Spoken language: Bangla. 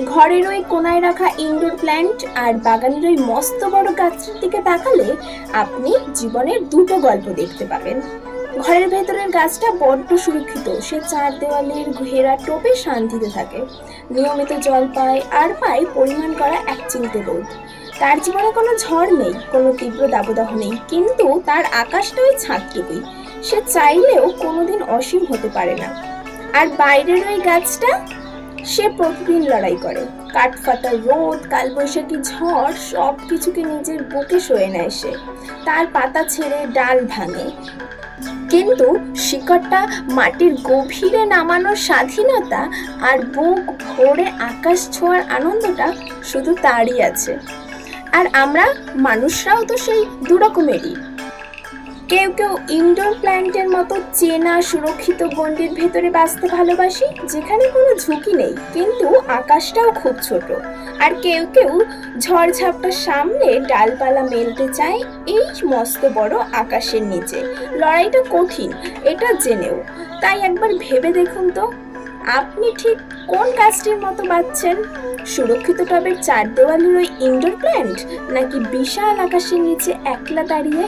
ঘরের ওই কোনায় রাখা ইনডোর প্ল্যান্ট আর বাগানের ওই মস্ত বড় গাছটির দিকে তাকালে আপনি জীবনের দুটো গল্প দেখতে পাবেন। ঘরের ভেতরের গাছটা বড্ড সুরক্ষিত, সে চার দেওয়ালের ঘেরা টোপে শান্তিতে থাকে, নিয়মিত জল পায় আর পায় পরিমাণ করা এক চিলতে রোদ। তার জীবনে কোনো ঝড় নেই, কোনো তীব্র দাবদাহ নেই, কিন্তু তার আকাশটা ওই ছাদটুকুই, সে চাইলেও কোনোদিন অসীম হতে পারে না। আর বাইরের ওই গাছটা, সে প্রতিদিন লড়াই করে, কাঠফাটা রোদ, কালবৈশাখী ঝড় সব কিছুকে নিজের বুকে সয়ে নেয় সে। তার পাতা ছেড়ে ডাল ভাঙে, কিন্তু শিকড়টা মাটির গভীরে নামানোর স্বাধীনতা আর বুক ভরে আকাশ ছোঁয়ার আনন্দটা শুধু তারই আছে। আর আমরা মানুষরাও তো সেই দুরকমেরই। কেউ কেউ ইনডোর প্ল্যান্টের মতো চেনা সুরক্ষিত গণ্ডির ভেতরে বাঁচতে ভালোবাসি, যেখানে কোনো ঝুঁকি নেই কিন্তু আকাশটাও খুব ছোট। আর কেউ কেউ ঝড়ঝাপটার সামনে ডালপালা মেলতে চায় এই মস্ত বড় আকাশের নিচে। লড়াইটা কঠিন এটা জেনেও, তাই একবার ভেবে দেখুন তো আপনি ঠিক কোন গাছটির মতো বাঁচছেন, সুরক্ষিত টবের চার দেওয়ালের ওই ইনডোর প্ল্যান্ট নাকি বিশাল আকাশের নিচে একলা দাঁড়িয়ে।